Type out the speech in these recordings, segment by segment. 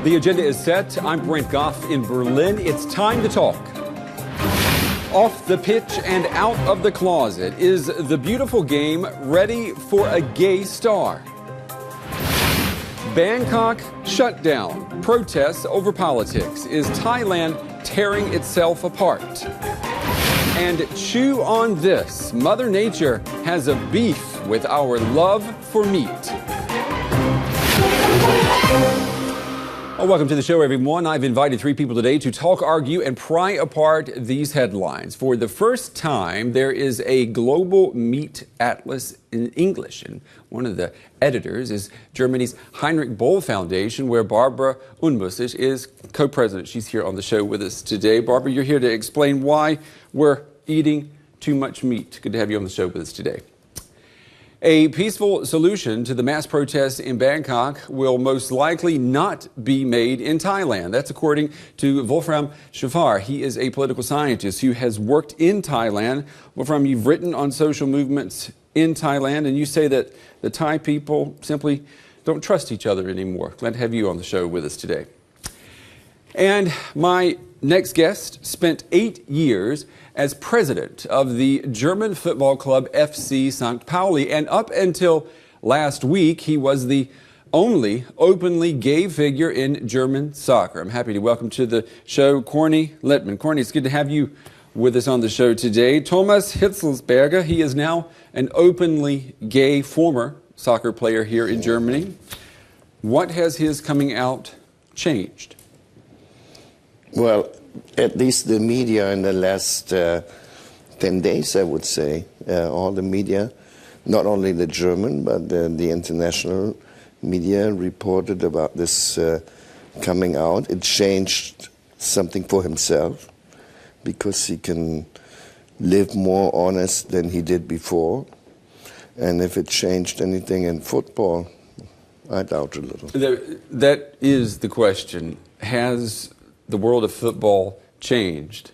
The agenda is set. I'm Brent Goff in Berlin. It's time to talk. Off the pitch and out of the closet. Is the beautiful game ready for a gay star? Bangkok shut down. Protests over politics. Is Thailand tearing itself apart? And chew on this. Mother Nature has a beef with our love for meat. Well, welcome to the show, everyone. I've invited three people today to talk, argue, and pry apart these headlines. For the first time, there is a global meat atlas in English, and one of the editors is Germany's Heinrich Böll Foundation, where Barbara Unmussig is co-president. She's here on the show with us today. Barbara, you're here to explain why we're eating too much meat. Good to have you on the show with us today. A peaceful solution to the mass protests in Bangkok will most likely not be made in Thailand. That's according to Wolfram Schäfer. He is a political scientist who has worked in Thailand. Wolfram, you've written on social movements in Thailand, and you say that the Thai people simply don't trust each other anymore. Glad to have you on the show with us today. And my next guest spent 8 years as president of the German football club FC St. Pauli, and up until last week, he was the only openly gay figure in German soccer. I'm happy to welcome to the show Corny Littman. Corny, it's good to have you with us on the show today. Thomas Hitzlsperger, he is now an openly gay former soccer player here in Germany. What has his coming out changed? Well, at least the media in the last 10 days, I would say, all the media, not only the German, but the international media reported about this coming out. It changed something for himself because he can live more honest than he did before. And if it changed anything in football, I doubt a little. That is the question. Has the world of football changed?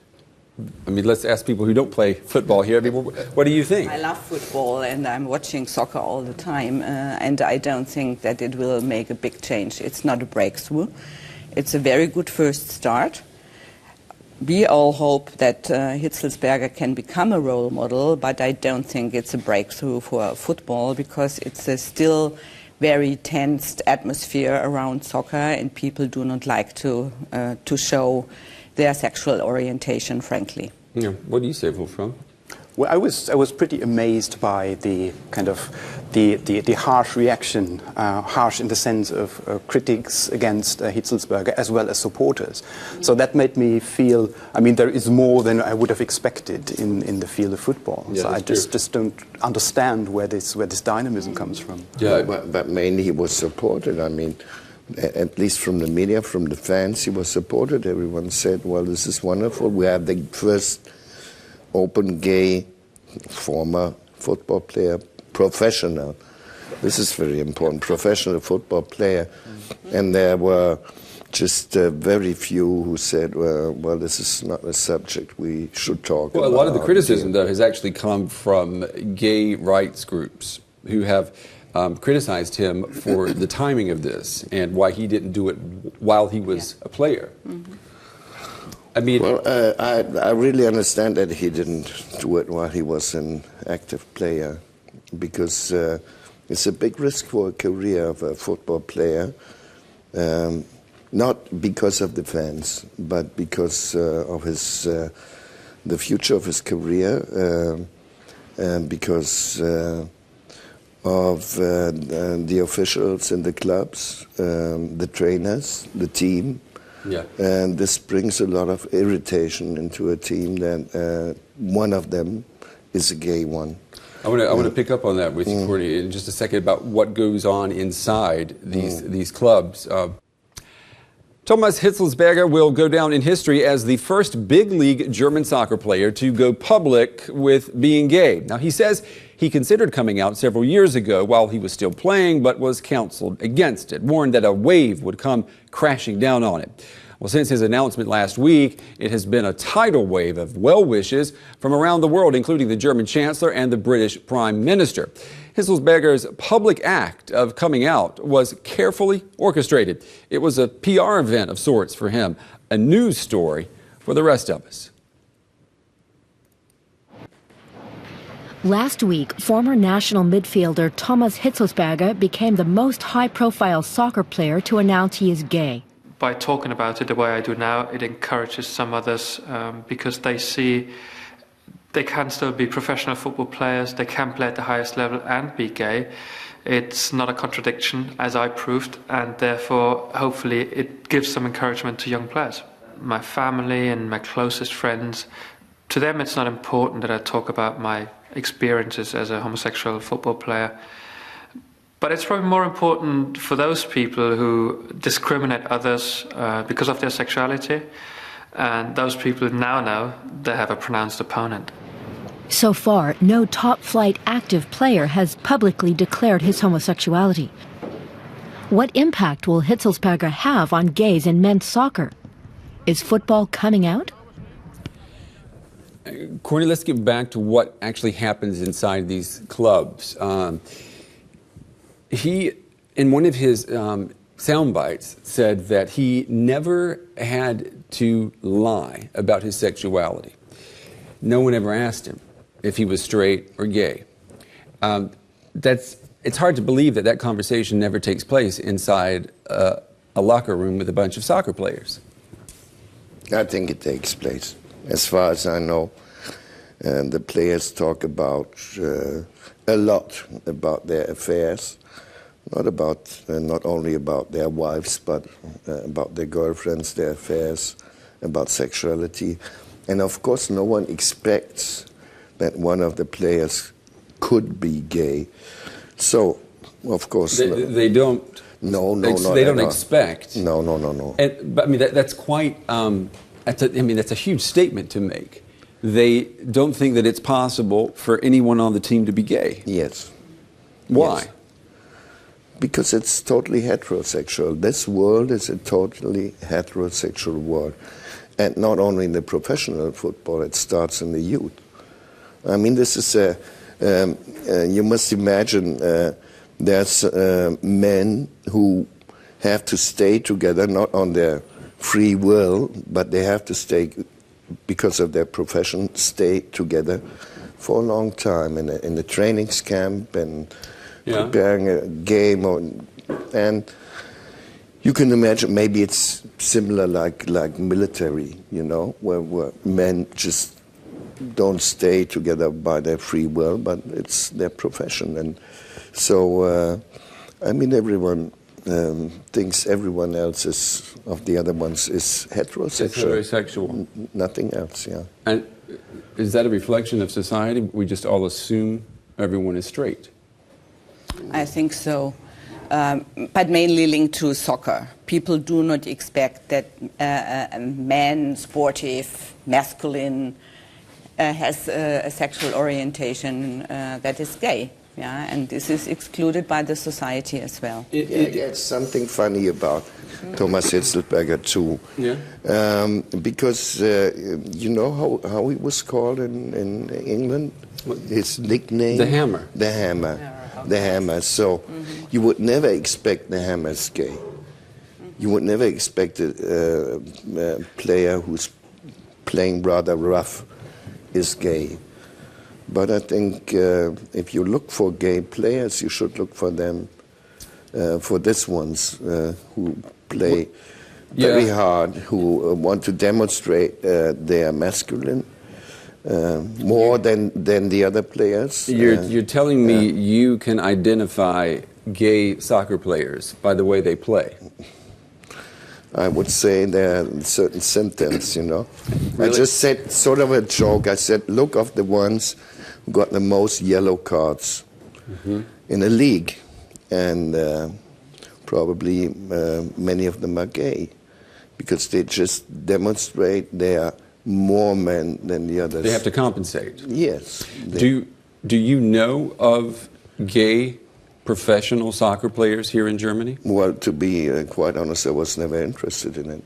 I mean, let's ask people who don't play football here. I mean, what do you think? I love football and I'm watching soccer all the time, and I don't think that it will make a big change. It's not a breakthrough. It's a very good first start. We all hope that Hitzlsperger can become a role model, but I don't think it's a breakthrough for football because it's a still very tense atmosphere around soccer, and people do not like to show their sexual orientation, frankly. Yeah. What do you say, Wolfram? Well, I was pretty amazed by the kind of the harsh reaction, harsh in the sense of critics against Hitzlsperger as well as supporters. So that made me feel, I mean, there is more than I would have expected in the field of football. Yeah, so I just don't understand where this dynamism comes from. Yeah, but mainly he was supported. I mean, at least from the media, from the fans, he was supported. Everyone said, well, this is wonderful. We have the first open gay former football player, professional. This is very important, professional football player. And there were just very few who said, well, this is not a subject we should talk about. Well, a lot of the criticism, though, has actually come from gay rights groups who have criticized him for the timing of this and why he didn't do it while he was a player. Mm-hmm. I mean, well, I really understand that he didn't do it while he was an active player, because it's a big risk for a career of a football player, not because of the fans, but because of his the future of his career, because of the officials in the clubs, the trainers, the team. Yeah. And this brings a lot of irritation into a team that one of them is a gay one. I want to pick up on that with you, Courtney, in just a second about what goes on inside these clubs. Thomas Hitzlsperger will go down in history as the first big league German soccer player to go public with being gay. Now, he says he considered coming out several years ago while he was still playing, but was counseled against it, warned that a wave would come crashing down on it. Well, since his announcement last week, it has been a tidal wave of well wishes from around the world, including the German Chancellor and the British Prime Minister. Hitzlsperger's public act of coming out was carefully orchestrated. It was a PR event of sorts for him, a news story for the rest of us. Last week, former national midfielder Thomas Hitzlsperger became the most high-profile soccer player to announce he is gay. By talking about it the way I do now, it encourages some others because they see they can still be professional football players, they can play at the highest level and be gay. It's not a contradiction, as I proved, and therefore, hopefully, it gives some encouragement to young players. My family and my closest friends, to them it's not important that I talk about my experiences as a homosexual football player. But it's probably more important for those people who discriminate others because of their sexuality, and those people now know they have a pronounced opponent. So far, no top-flight active player has publicly declared his homosexuality. What impact will Hitzlsperger have on gays in men's soccer? Is football coming out? Courtney, let's get back to what actually happens inside these clubs. He, in one of his sound bites, said that he never had to lie about his sexuality. No one ever asked him if he was straight or gay. It's hard to believe that that conversation never takes place inside a locker room with a bunch of soccer players. I think it takes place. As far as I know, the players talk about a lot about their affairs, not only about their wives, but about their girlfriends, their affairs, about sexuality. And of course, no one expects that one of the players could be gay. So, of course, they don't. No, they don't expect. No. But I mean, that's quite. That's a huge statement to make. They don't think that it's possible for anyone on the team to be gay. Yes. Why? Yes. Because it's totally heterosexual. This world is a totally heterosexual world. And not only in the professional football, it starts in the youth. I mean, this is you must imagine there's men who have to stay together, not on their free will, but they have to stay, because of their profession, stay together for a long time in the training camp and preparing a game. And you can imagine maybe it's similar like military, you know, where men just don't stay together by their free will, but it's their profession. And so, I mean, everyone thinks everyone else of the other ones is heterosexual. It's heterosexual. Nothing else, yeah. And is that a reflection of society? We just all assume everyone is straight. I think so. But mainly linked to soccer. People do not expect that a man, sportive, masculine, has a sexual orientation that is gay. Yeah, and this is excluded by the society as well. It's something funny about Thomas Hitzlsperger too. Yeah. Because you know how he was called in England? His nickname? The Hammer. The Hammer. The Hammer. So you would never expect the Hammer's gay. You would never expect a player who's playing rather rough is gay. But I think if you look for gay players, you should look for them, for these ones who play very hard, who want to demonstrate they are masculine more than the other players. You're telling me you can identify gay soccer players by the way they play? I would say there are certain symptoms, you know. Really? I just said, sort of a joke, I said, look of the ones who got the most yellow cards in a league. And probably many of them are gay, because they just demonstrate they are more men than the others. They have to compensate. Yes. Do you know of gay professional soccer players here in Germany? Well, to be quite honest, I was never interested in it.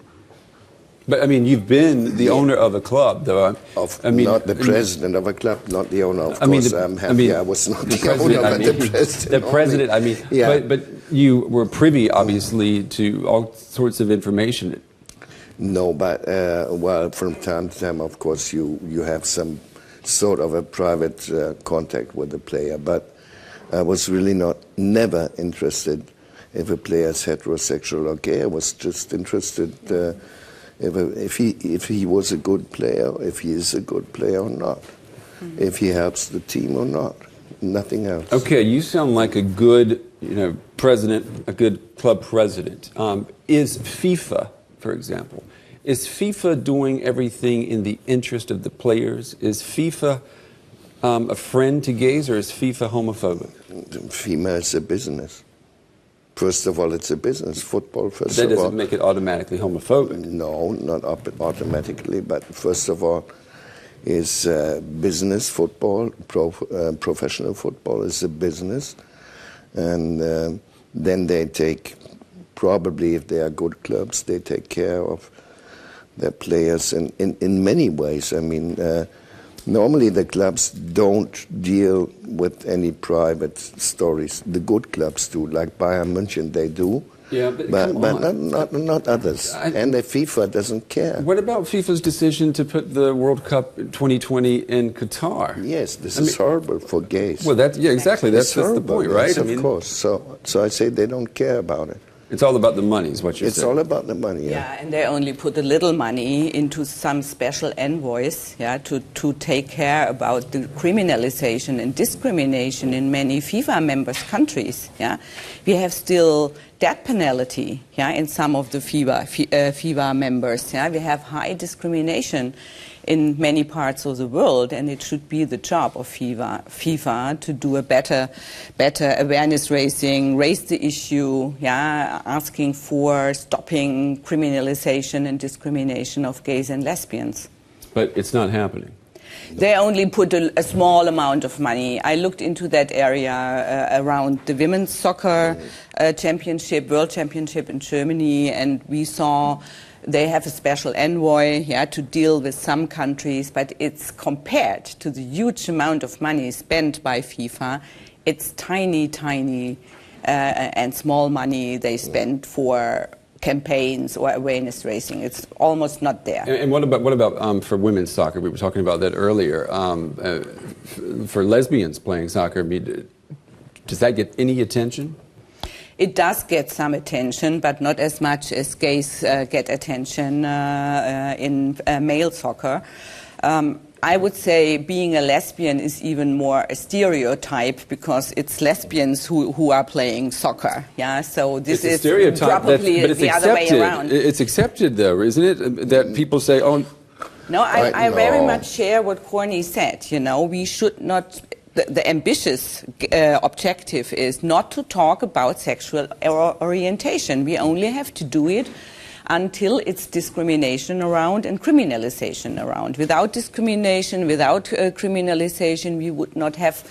But I mean, you've been the owner of a club, though. Not the president of a club, not the owner. Of course, I'm happy I was not the owner, but the president. The president. Only. I mean, but you were privy, obviously, to all sorts of information. No, but well, from time to time, of course, you have some sort of a private contact with the player. But I was really never interested if a player is heterosexual or gay. I was just interested if he was a good player, if he is a good player or not, if he helps the team or not, nothing else. Okay, you sound like a good, president, a good club president. Is FIFA, for example, is FIFA doing everything in the interest of the players? Is FIFA a friend to gays, or is FIFA homophobic? FIFA is a business. First of all, it's a business. Football, first of all. That doesn't make it automatically homophobic. No, not automatically. But first of all, is business football. Professional football is a business. And then they take, probably if they are good clubs, they take care of their players in many ways. I mean, normally the clubs don't deal with any private stories. The good clubs do, like Bayern München, they do. Yeah, but not others. And the FIFA doesn't care. What about FIFA's decision to put the World Cup 2020 in Qatar? Yes, this is horrible for gays. Well, exactly. That's the point, right? Yes, of course. So I say they don't care about it. It's all about the money, is what you're saying. It's all about the money, yeah. Yeah, and they only put a little money into some special envoys, to take care about the criminalization and discrimination in many FIFA members' countries. Yeah, we have still death penalty. Yeah, in some of the FIFA members. Yeah, we have high discrimination in many parts of the world, and it should be the job of FIFA to do a better awareness raising, raise the issue, asking for stopping criminalization and discrimination of gays and lesbians. But it's not happening. They only put a small amount of money. I looked into that area around the women's soccer championship, world championship in Germany, and we saw they have a special envoy to deal with some countries, but it's compared to the huge amount of money spent by FIFA, it's tiny and small money they spend for campaigns or awareness raising. It's almost not there. And what about for women's soccer? We were talking about that earlier. For lesbians playing soccer, does that get any attention? It does get some attention, but not as much as gays get attention in male soccer. I would say being a lesbian is even more a stereotype because it's lesbians who are playing soccer. Yeah, so this is probably the other way around. It's accepted, though, isn't it? That people say, "Oh." No, I very much share what Corny said. We should not. The ambitious objective is not to talk about sexual orientation. We only have to do it until it's discrimination around and criminalization around. Without discrimination, without criminalization, we would not have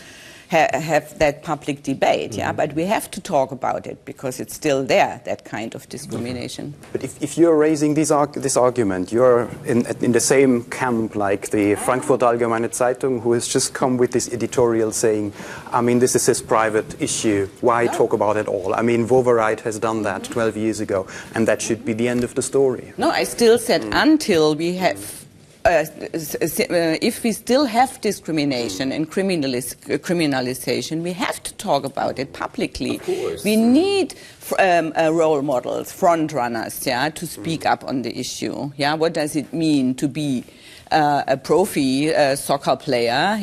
that public debate. Yeah, but we have to talk about it because it's still there, that kind of discrimination. But if you're raising this argument, you're in the same camp like the Frankfurter Allgemeine Zeitung, who has just come with this editorial saying, I mean, this is his private issue. Why talk about it all? I mean, Wovereit has done that 12 years ago, and that should be the end of the story. No, I still said until we have if we still have discrimination and criminalization, we have to talk about it publicly. Of course. We need role models, front runners, to speak up on the issue. Yeah, what does it mean to be a profi soccer player?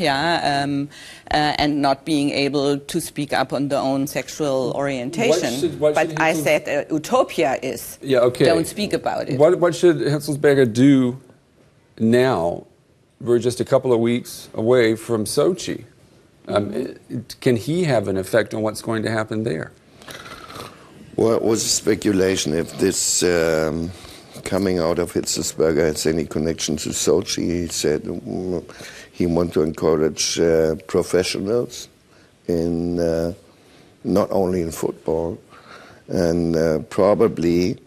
And not being able to speak up on their own sexual orientation. But I said utopia is don't speak about it. What should Hitzlsperger do now? We're just a couple of weeks away from Sochi. Can he have an effect on what's going to happen there? Well, it was speculation if this coming out of Hitzlsperger has any connection to Sochi. He said he wants to encourage professionals in not only in football, and probably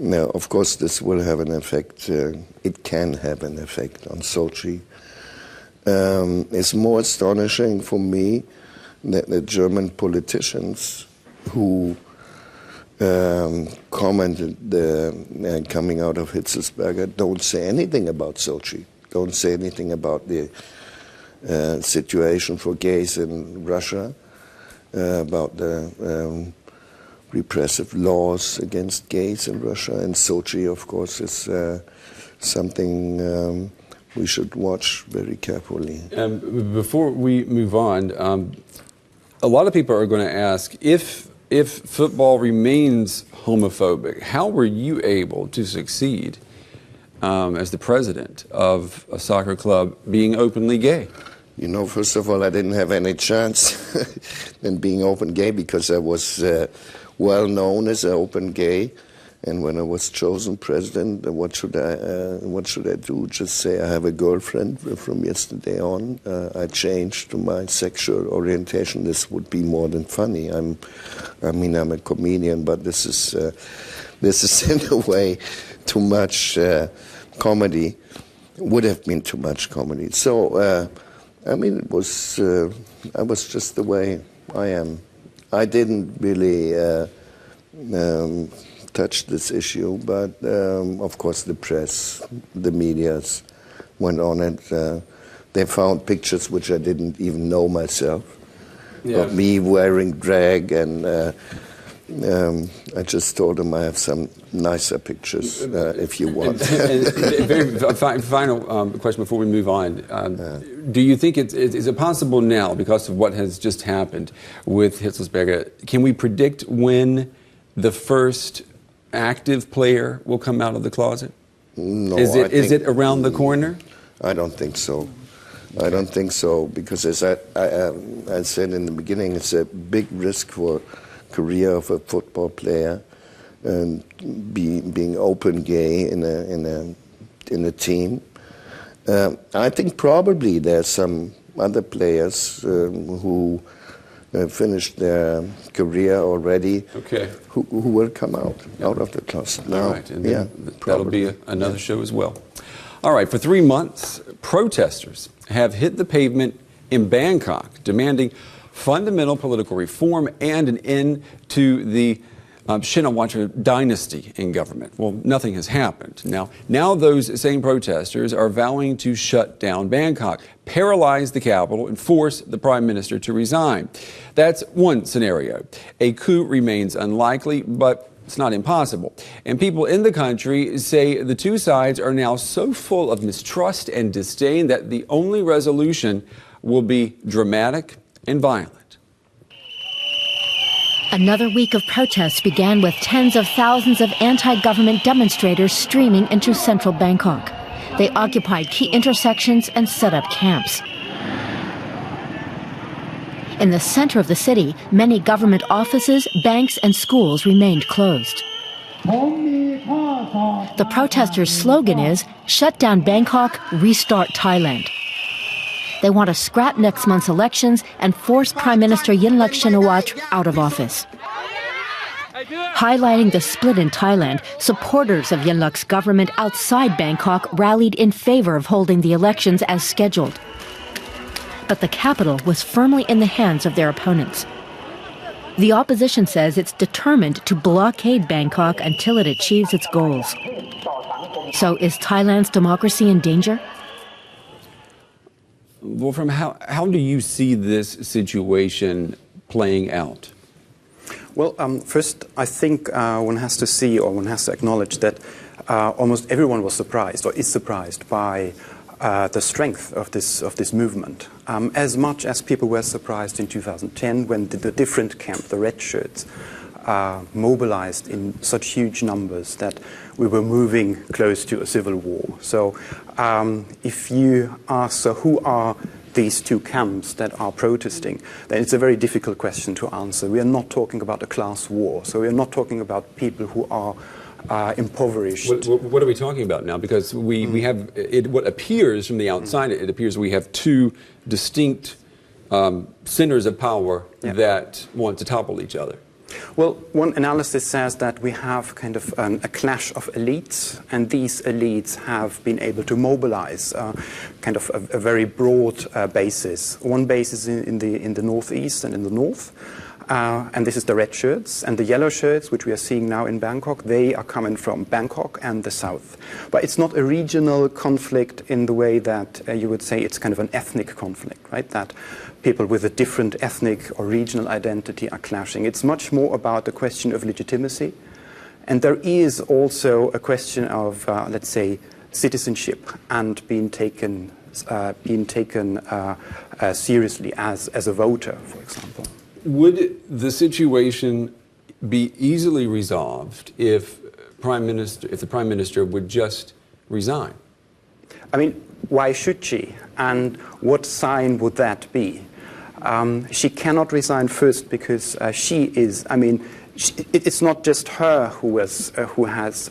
Now, of course, this will have an effect. It can have an effect on Sochi. It's more astonishing for me that the German politicians who commented coming out of Hitzlsperger don't say anything about Sochi, don't say anything about the situation for gays in Russia, about the repressive laws against gays in Russia. And Sochi, of course, is something we should watch very carefully. Before we move on, a lot of people are going to ask, if football remains homophobic, how were you able to succeed as the president of a soccer club being openly gay? You know, first of all, I didn't have any chance in being open gay because I was well known as an open gay. And when I was chosen president, what should I do? Just say I have a girlfriend from yesterday on. I changed to my sexual orientation. This would be more than funny. I'm a comedian, but this is in a way too much comedy. Would have been too much comedy. So it was. I was just the way I am. I didn't really touch this issue, but of course the press, the medias went on it. They found pictures which I didn't even know myself, of me wearing drag, and I just told them I have some nicer pictures if you want. Final question before we move on. Do you think is it possible now, because of what has just happened with Hitzlsperger, can we predict when the first active player will come out of the closet? No. Is it around the corner? I don't think so. I don't think so, because as I said in the beginning, it's a big risk for career of a football player, and being open gay in a team. I think probably there's some other players who finished their career already, who will come out of the closet now. All right, and that'll be another show as well. All right, for 3 months, protesters have hit the pavement in Bangkok, demanding fundamental political reform and an end to the Shinawatra dynasty in government. Well, nothing has happened. Now those same protesters are vowing to shut down Bangkok, paralyze the capital, and force the prime minister to resign. That's one scenario. A coup remains unlikely, but it's not impossible. And people in the country say the two sides are now so full of mistrust and disdain that the only resolution will be dramatic and violent. Another week of protests began with tens of thousands of anti-government demonstrators streaming into central Bangkok. They occupied key intersections and set up camps. In the center of the city, many government offices, banks, and schools remained closed. The protesters' slogan is, "Shut down Bangkok, restart Thailand." They want to scrap next month's elections and force Prime Minister Yingluck Shinawatra out of office. Highlighting the split in Thailand, supporters of Yingluck's government outside Bangkok rallied in favor of holding the elections as scheduled. But the capital was firmly in the hands of their opponents. The opposition says it's determined to blockade Bangkok until it achieves its goals. So is Thailand's democracy in danger? Wolfram, how do you see this situation playing out? Well, first, I think one has to see, or one has to acknowledge that almost everyone was surprised, or is surprised, by the strength of this movement. As much as people were surprised in 2010 when the different camp, the red shirts, mobilized in such huge numbers that we were moving close to a civil war. So if you ask, so who are these two camps that are protesting, then it's a very difficult question to answer. We are not talking about a class war. So we are not talking about people who are impoverished. What are we talking about now? Because we have, what appears from the outside, it appears we have two distinct centers of power that want to topple each other. Well, one analysis says that we have kind of a clash of elites, and these elites have been able to mobilize kind of a very broad basis. One basis in the northeast and in the north, and this is the red shirts, and the yellow shirts, which we are seeing now in Bangkok, they are coming from Bangkok and the south. But it's not a regional conflict in the way that you would say it's kind of an ethnic conflict, right? That people with a different ethnic or regional identity are clashing. It's much more about the question of legitimacy. And there is also a question of, let's say, citizenship and being taken seriously as a voter, for example. Would the situation be easily resolved if the Prime Minister would just resign? I mean, why should she? And what sign would that be? She cannot resign first because she is, I mean, it's not just her who has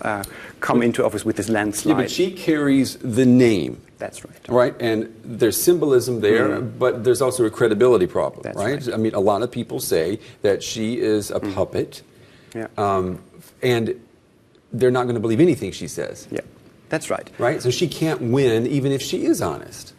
come into office with this landslide. Yeah, but she carries the name. That's right. Right, and there's symbolism there, but there's also a credibility problem, That's right? right. I mean, a lot of people say that she is a puppet, and they're not going to believe anything she says. Yeah, that's right. Right, so she can't win even if she is honest.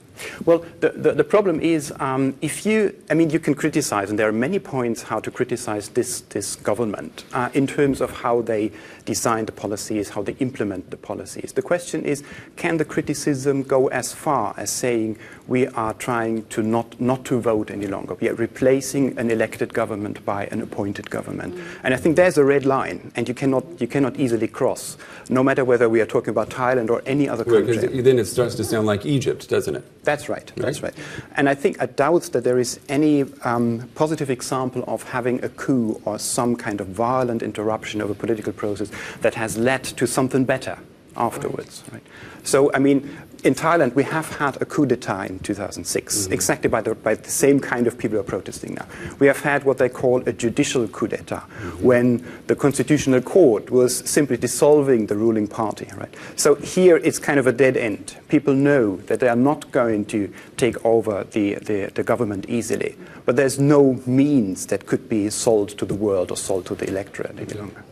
Well, the problem is, you can criticize, and there are many points how to criticize this government in terms of how they design the policies, how they implement the policies. The question is, can the criticism go as far as saying we are trying to not to vote any longer? We are replacing an elected government by an appointed government. And I think there's a red line, and you cannot easily cross, no matter whether we are talking about Thailand or any other country. Because then it starts to sound like Egypt, doesn't it? That's right. That's right. And I think I doubt that there is any positive example of having a coup or some kind of violent interruption of a political process that has led to something better afterwards. Right? So, I mean, in Thailand, we have had a coup d'etat in 2006, exactly by the same kind of people who are protesting now. We have had what they call a judicial coup d'etat, when the Constitutional Court was simply dissolving the ruling party. Right? So here it's kind of a dead end. People know that they are not going to take over the government easily, but there's no means that could be sold to the world or sold to the electorate any longer.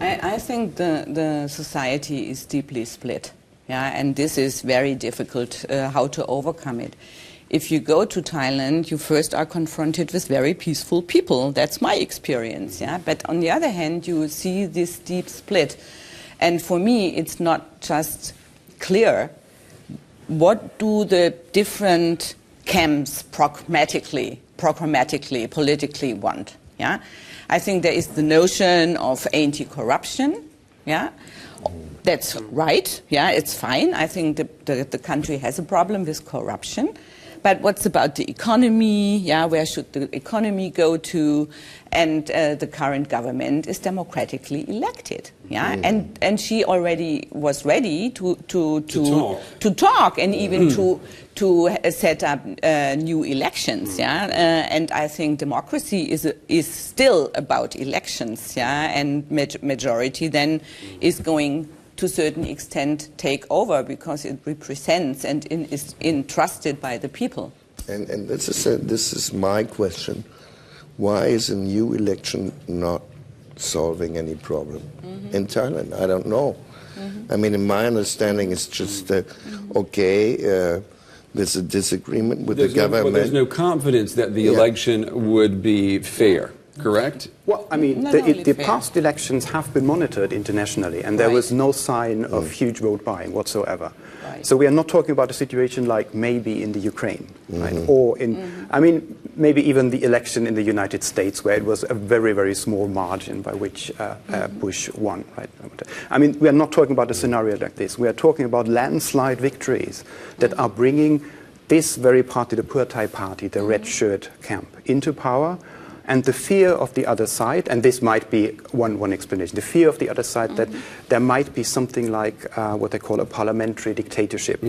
I think the society is deeply split. Yeah, and this is very difficult how to overcome it. If you go to Thailand, you first are confronted with very peaceful people. That's my experience. Yeah, but on the other hand, you see this deep split, and for me, it's not just clear what do the different camps programmatically, politically want. Yeah, I think there is the notion of anti-corruption. Yeah. That's right. Yeah, it's fine. I think the country has a problem with corruption. But what's about the economy? Yeah, where should the economy go to? And the current government is democratically elected. Yeah, and she already was ready to talk and even to set up new elections. Yeah, and I think democracy is still about elections. Yeah, and majority then is going to a certain extent take over because it represents and is entrusted by the people. And this is my question. Why is a new election not solving any problem in Thailand? I don't know. I mean, in my understanding, it's just, there's a disagreement with the government. Well, there's no confidence that the election would be fair. Correct? Well, I mean, the past elections have been monitored internationally, and there was no sign of huge vote buying whatsoever. Right. So we are not talking about a situation like maybe in the Ukraine, right? Or in, I mean, maybe even the election in the United States, where it was a very, very small margin by which Bush won, right? I mean, we are not talking about a scenario like this. We are talking about landslide victories that are bringing this very party, the Pheu Thai party, the red shirt camp, into power. And the fear of the other side, and this might be one explanation, the fear of the other side that there might be something like what they call a parliamentary dictatorship,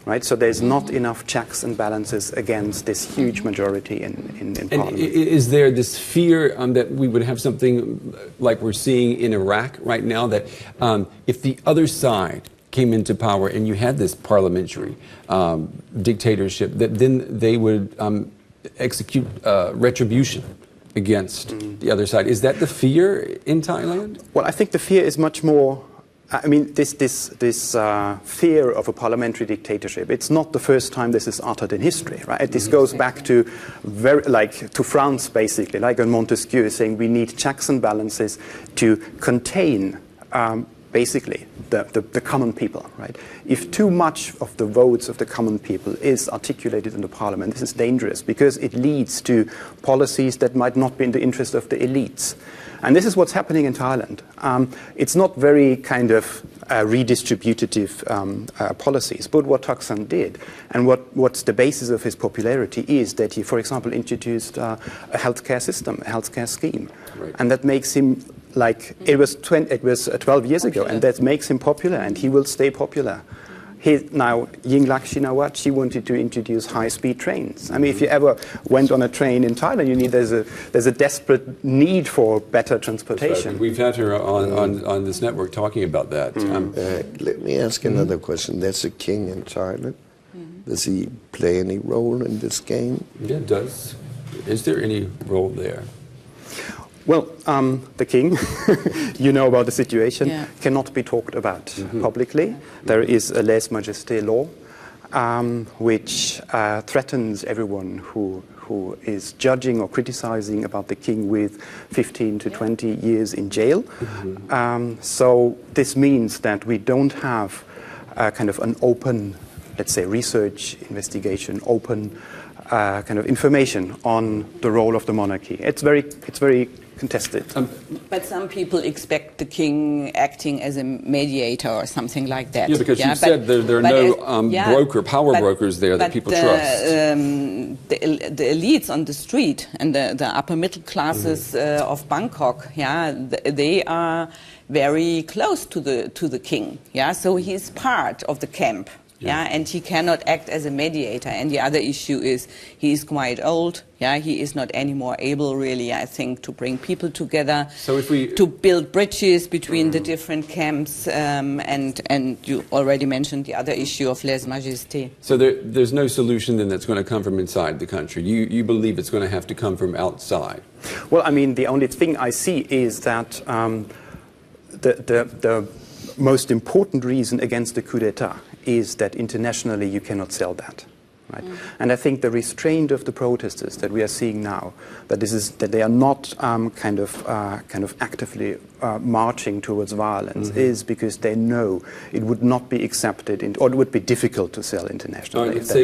right? So there's not enough checks and balances against this huge majority in parliament. And is there this fear that we would have something like we're seeing in Iraq right now, that if the other side came into power and you had this parliamentary dictatorship, that then they would execute retribution against the other side. Is that the fear in Thailand? Well, I think the fear is much more. I mean, this fear of a parliamentary dictatorship. It's not the first time this is uttered in history, right? This goes back to to France, basically, like on Montesquieu, saying we need checks and balances to contain. Basically, the common people, right? If too much of the votes of the common people is articulated in the parliament, this is dangerous because it leads to policies that might not be in the interest of the elites. And this is what's happening in Thailand. It's not very kind of redistributive policies, but what Thaksin did, and what's the basis of his popularity is that he, for example, introduced a healthcare system, a healthcare scheme, right. And that makes him. Like it was 12 years ago, and that makes him popular, and he will stay popular. Now, Yingluck Shinawat, she wanted to introduce high-speed trains. I mean, if you ever went on a train in Thailand, there's a desperate need for better transportation. Right. We've had her on this network talking about that. Let me ask another question. There's a king in Thailand. Does he play any role in this game? Yeah, it does. Is there any role there? Well, the king, you know about the situation, cannot be talked about publicly. There is a lèse-majesté law, which threatens everyone who is judging or criticizing about the king with 15 to 20 years in jail. So this means that we don't have kind of an open, let's say, research, investigation, open kind of information on the role of the monarchy. It's very contested. But some people expect the king acting as a mediator or something like that. Yeah, because you said there are no power brokers there that people trust. The elites on the street and the upper middle classes of Bangkok, they are very close to the king. So he's part of the camp. And he cannot act as a mediator. And the other issue is he is quite old. He is not anymore able, really, I think, to bring people together, so to build bridges between the different camps. And you already mentioned the other issue of lèse-majesté. So there's no solution then that's going to come from inside the country. You believe it's going to have to come from outside. Well, I mean, the only thing I see is that the most important reason against the coup d'etat is that internationally you cannot sell that. Right? And I think the restraint of the protesters that we are seeing now, that they are not kind of actively marching towards violence, is because they know it would not be accepted or it would be difficult to sell internationally. Let's say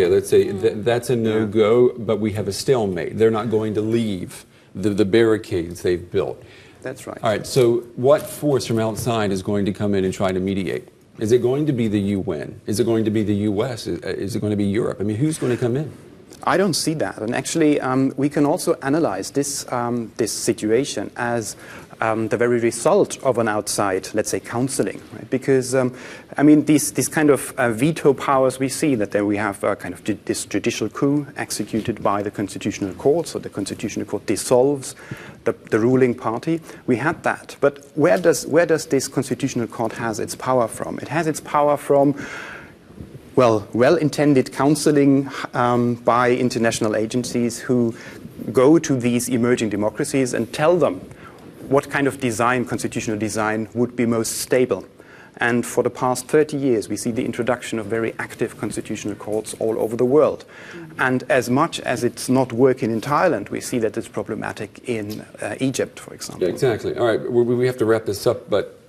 let's say that's a no-go, but we have a stalemate. They're not going to leave the barricades they've built. That's right. All right, so what force from outside is going to come in and try to mediate? Is it going to be the UN? Is it going to be the US? Is it going to be Europe? I mean, who's going to come in? I don't see that. And actually, we can also analyze this situation as the very result of an outside, let's say, counseling. Right? Because, I mean, these kind of veto powers we see, that there we have kind of this judicial coup executed by the Constitutional Court, so the Constitutional Court dissolves the ruling party. We had that. But where does this Constitutional Court has its power from? It has its power from well-intended counseling by international agencies who go to these emerging democracies and tell them what kind of constitutional design, would be most stable. And for the past 30 years, we see the introduction of very active constitutional courts all over the world. And as much as it's not working in Thailand, we see that it's problematic in Egypt, for example. Yeah, exactly. All right, we have to wrap this up, but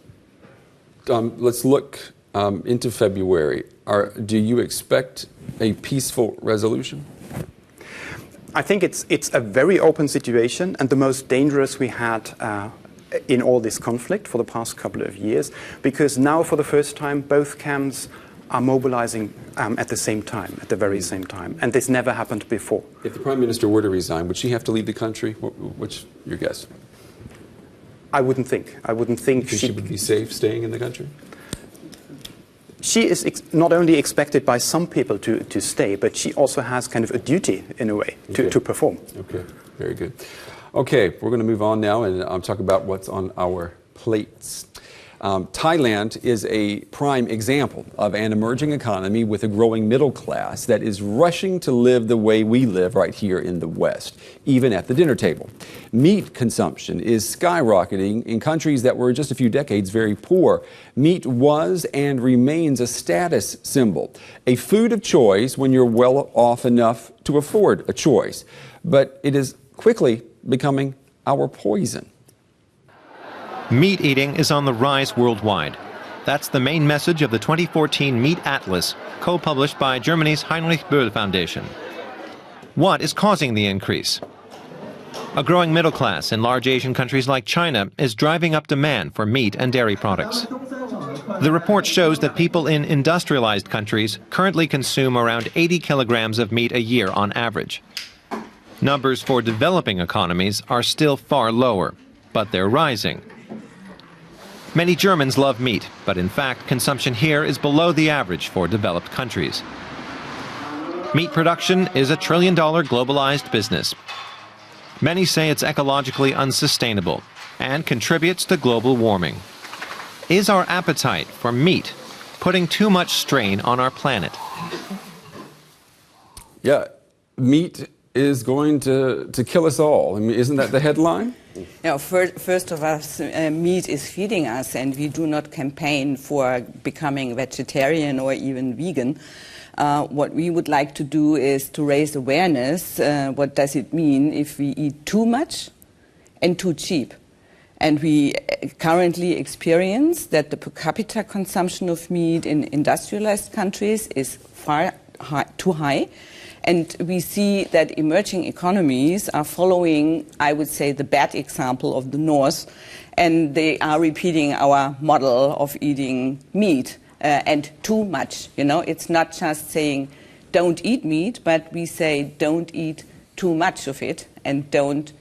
let's look into February. Do you expect a peaceful resolution? I think it's a very open situation, and the most dangerous we had in all this conflict for the past couple of years, because now for the first time both camps are mobilizing at the same time, at the very same time, and this never happened before. If the Prime Minister were to resign, would she have to leave the country? What's your guess? I wouldn't think. Because she would be safe staying in the country? She is not only expected by some people to stay, but she also has kind of a duty, in a way, to perform. Okay, very good. Okay, we're going to move on now and talk about what's on our plates. Thailand is a prime example of an emerging economy with a growing middle class that is rushing to live the way we live right here in the West, even at the dinner table. Meat consumption is skyrocketing in countries that were just a few decades very poor. Meat was and remains a status symbol, a food of choice when you're well off enough to afford a choice. But it is quickly becoming our poison. Meat eating is on the rise worldwide. That's the main message of the 2014 Meat Atlas, co-published by Germany's Heinrich Böll Foundation. What is causing the increase? A growing middle class in large Asian countries like China is driving up demand for meat and dairy products. The report shows that people in industrialized countries currently consume around 80 kilograms of meat a year on average. Numbers for developing economies are still far lower, but they're rising. Many Germans love meat, but in fact, consumption here is below the average for developed countries. Meat production is a $1 trillion globalized business. Many say it's ecologically unsustainable and contributes to global warming. Is our appetite for meat putting too much strain on our planet? Yeah, meat is going to kill us all. I mean, isn't that the headline? First of all, meat is feeding us, and we do not campaign for becoming vegetarian or even vegan. What we would like to do is to raise awareness. What does it mean if we eat too much and too cheap? And we currently experience that the per capita consumption of meat in industrialized countries is too high. And we see that emerging economies are following, I would say, the bad example of the North, and they are repeating our model of eating meat and too much. You know, it's not just saying don't eat meat, but we say don't eat too much of it and don't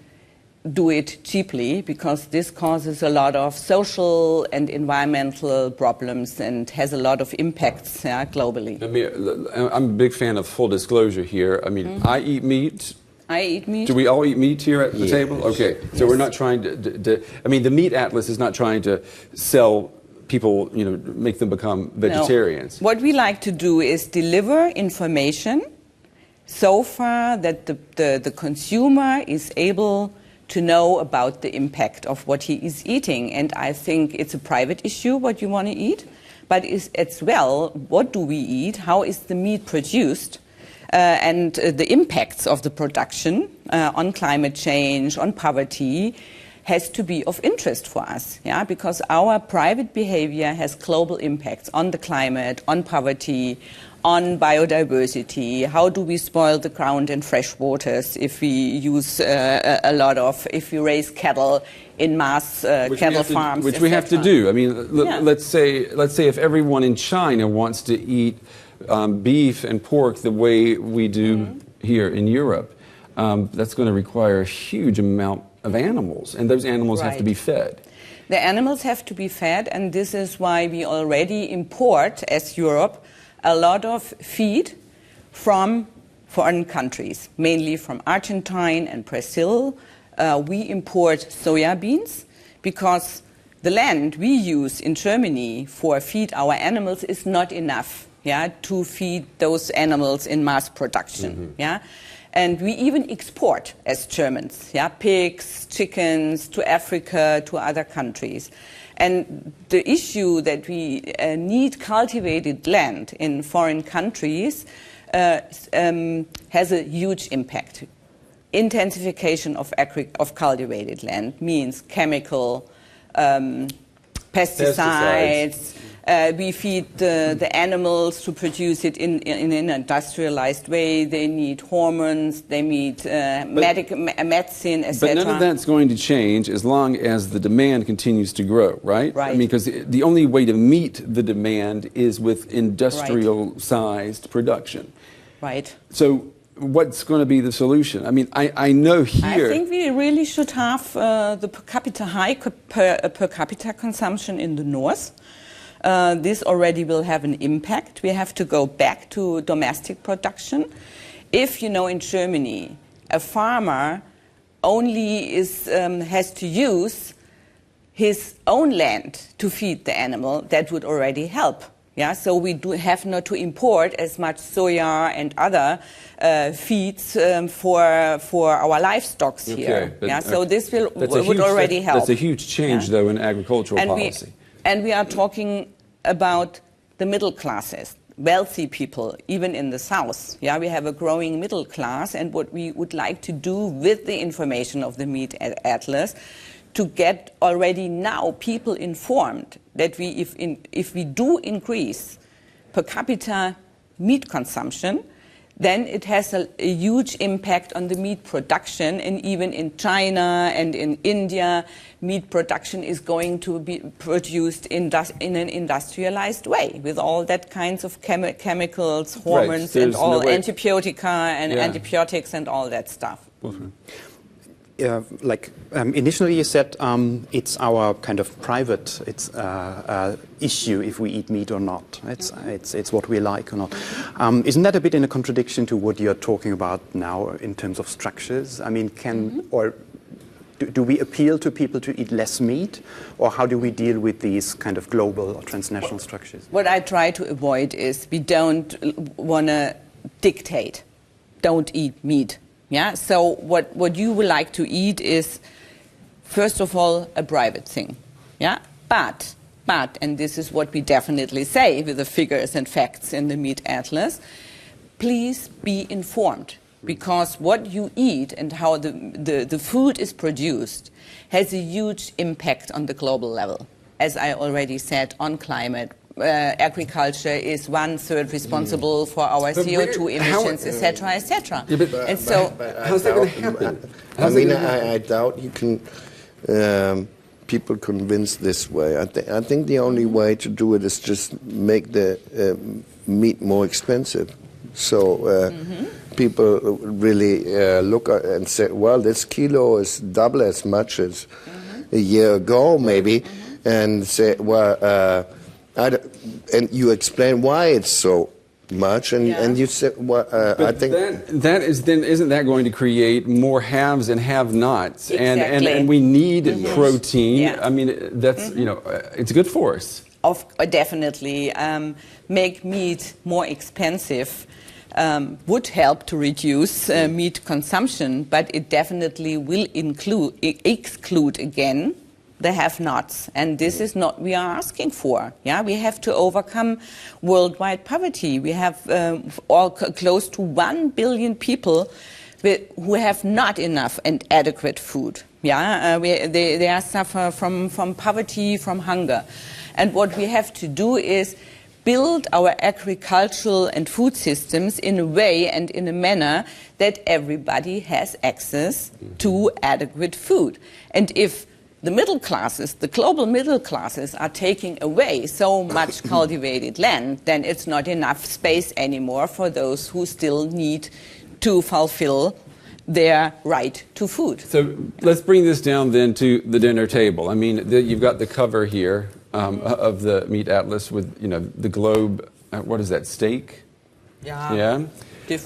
do it cheaply, because this causes a lot of social and environmental problems and has a lot of impacts globally. I mean, I'm a big fan of full disclosure here. I mean, I eat meat. I eat meat. Do we all eat meat here at the table? Okay, so Yes. we're not trying to, I mean, the Meat Atlas is not trying to sell people, you know, make them become vegetarians. No. What we like to do is deliver information so far that the consumer is able to know about the impact of what he is eating. And I think it's a private issue what you want to eat, but it's as well, what do we eat, how is the meat produced, and the impacts of the production on climate change, on poverty, has to be of interest for us, because our private behavior has global impacts on the climate, on poverty, on biodiversity. How do we spoil the ground and fresh waters if we use if we raise cattle in mass cattle farms, which we have to do. I mean, let's say if everyone in China wants to eat beef and pork the way we do here in Europe, that's going to require a huge amount of animals, and those animals have to be fed. The animals have to be fed, and this is why we already import, as Europe, a lot of feed from foreign countries, mainly from Argentina and Brazil. We import soya beans because the land we use in Germany for feed our animals is not enough, to feed those animals in mass production, And we even export as Germans, pigs, chickens to Africa, to other countries. And the issue that we need cultivated land in foreign countries has a huge impact. Intensification of cultivated land means chemical pesticides. We feed the animals to produce it in an industrialized way. They need hormones, they need medicine, etc. But none of that's going to change as long as the demand continues to grow, right? Right. I mean, because the only way to meet the demand is with industrial-sized production. Right. So what's going to be the solution? I mean, I know here... I think we really should have the per capita consumption in the north. This already will have an impact. We have to go back to domestic production. If, in Germany, a farmer only has to use his own land to feed the animal, that would already help. Yeah, so we do have not to import as much soya and other feeds for our livestock here. But, yeah, so this would already help. That's a huge change, though, in agricultural policy. And we are talking about the middle classes, wealthy people, even in the south. Yeah, we have a growing middle class, and what we would like to do with the information of the Meat Atlas, to get already now people informed that if we do increase per capita meat consumption, then it has a huge impact on the meat production. And even in China and in India, meat production is going to be produced in an industrialized way with all that kinds of chemicals, hormones, right. and all antibiotica and antibiotics and all that stuff. Initially you said it's our kind of private issue if we eat meat or not. It's what we like or not. Isn't that a bit in a contradiction to what you're talking about now in terms of structures? I mean, do we appeal to people to eat less meat, or how do we deal with these kind of global or transnational structures? What I try to avoid is we don't want to dictate, don't eat meat. Yeah, so what you would like to eat is, first of all, a private thing. Yeah, but, and this is what we definitely say with the figures and facts in the Meat Atlas, please be informed, because what you eat and how the food is produced has a huge impact on the global level. As I already said, on climate, agriculture is 1/3 responsible for our CO2 emissions, etc., etc. Yeah, and so, how's that going to happen? I doubt you can people convince this way. I think the only way to do it is just make the meat more expensive. So people really look at and say, well, this kilo is double as much as a year ago, maybe, and say, well. And you explain why it's so much, and you said, well, I think that is then isn't that going to create more haves and have-nots, exactly. and we need protein. Yeah. I mean, that's it's good for us. Definitely, make meat more expensive would help to reduce meat consumption, but it definitely will exclude again the have-nots, and this is not we are asking for. Yeah, we have to overcome worldwide poverty. We have close to 1 billion people who have not enough and adequate food. Yeah, they are suffer from poverty, from hunger, and what we have to do is build our agricultural and food systems in a way and in a manner that everybody has access to adequate food. And if the middle classes, the global middle classes, are taking away so much cultivated land, then it's not enough space anymore for those who still need to fulfill their right to food. So let's bring this down then to the dinner table. I mean, you've got the cover here of the Meat Atlas with, the globe. What is that, steak? Yeah.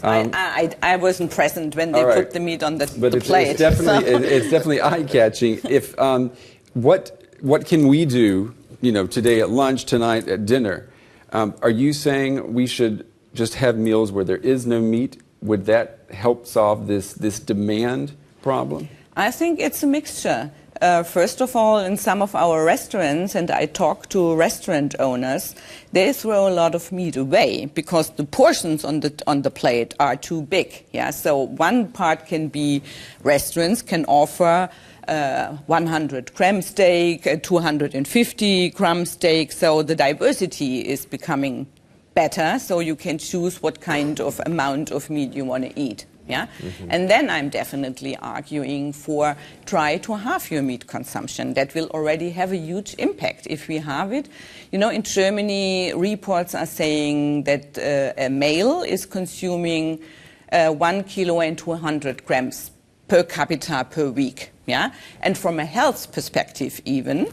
I wasn't present when they put the meat on the plate. It's definitely eye-catching. If what can we do, today at lunch, tonight at dinner? Are you saying we should just have meals where there is no meat? Would that help solve this demand problem? I think it's a mixture. First of all, in some of our restaurants, and I talk to restaurant owners, they throw a lot of meat away because the portions on the plate are too big. Yeah, so one part can be restaurants can offer 100-gram steak, 250-gram steak. So the diversity is becoming better. So you can choose what kind of amount of meat you want to eat. Yeah? And then I'm definitely arguing for try to halve your meat consumption. That will already have a huge impact if we have it. In Germany, reports are saying that a male is consuming 1 kilo and 200 grams per capita per week. Yeah? And from a health perspective even,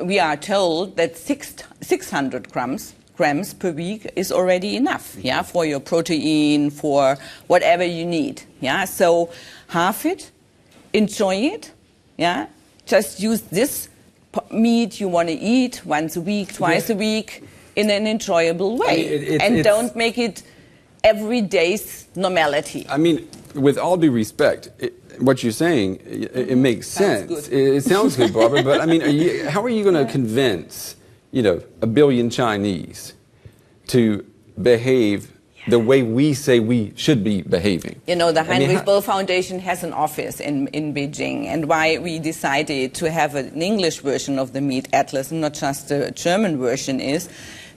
we are told that 600 grams per week is already enough, for your protein, for whatever you need. Yeah, so halve it, enjoy it, Yeah, just use this meat you want to eat once a week, twice a week, in an enjoyable way, and don't make it every day's normality. I mean, with all due respect, what you're saying, it makes sense. It sounds good, Barbara, but I mean, how are you going to convince, a billion Chinese to behave the way we say we should be behaving? The Heinrich Böll Foundation has an office in Beijing, and why we decided to have an English version of the Meat Atlas and not just a German version is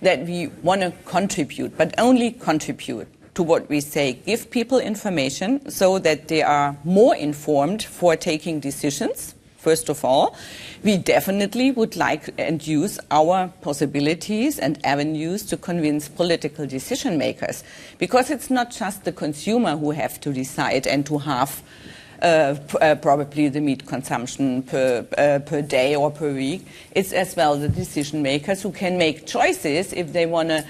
that we want to contribute, but only contribute to what we say. Give people information so that they are more informed for taking decisions. First of all, we definitely would like and use our possibilities and avenues to convince political decision makers, because it's not just the consumer who have to decide and to have probably the meat consumption per day or per week. It's as well the decision makers who can make choices if they want to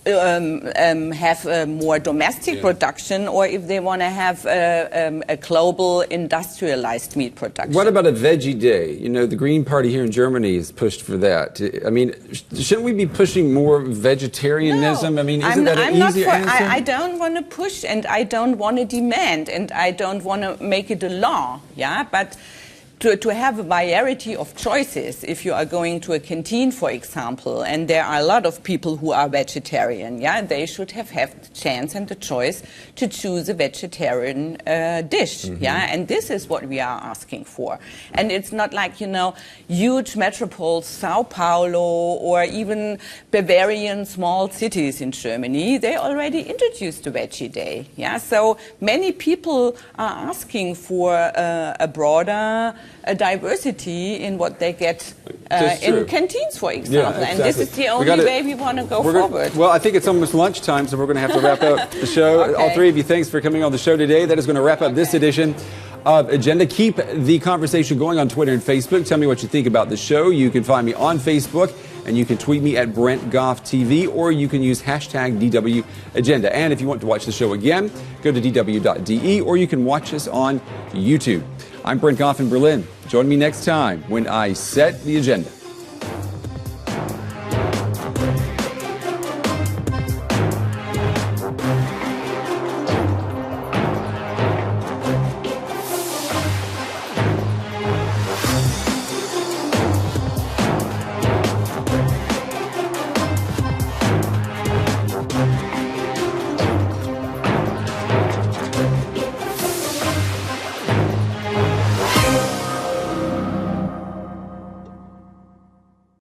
have a more domestic production, or if they want to have a global industrialized meat production. What about a veggie day? The Green Party here in Germany has pushed for that. I mean, shouldn't we be pushing more vegetarianism? No, I mean, isn't that an easier answer? I don't want to push, and I don't want to demand, and I don't want to make it a law, but to have a variety of choices. If you are going to a canteen, for example, and there are a lot of people who are vegetarian, they should have the chance and the choice to choose a vegetarian dish, and this is what we are asking for. And it's not like, huge metropoles, Sao Paulo, or even Bavarian small cities in Germany, they already introduced the Veggie Day, so many people are asking for a broader diversity in what they get in canteens, for example. And this is the only way we want to go forward. Well, I think it's almost lunchtime, so we're going to have to wrap up the show. Okay. All three of you, thanks for coming on the show today. That is going to wrap up this edition of Agenda. Keep the conversation going on Twitter and Facebook. Tell me what you think about the show. You can find me on Facebook, and you can tweet me at Brent Goff TV, or you can use hashtag DW Agenda. And if you want to watch the show again, go to dw.de, or you can watch us on YouTube. I'm Brent Goff in Berlin. Join me next time when I set the agenda.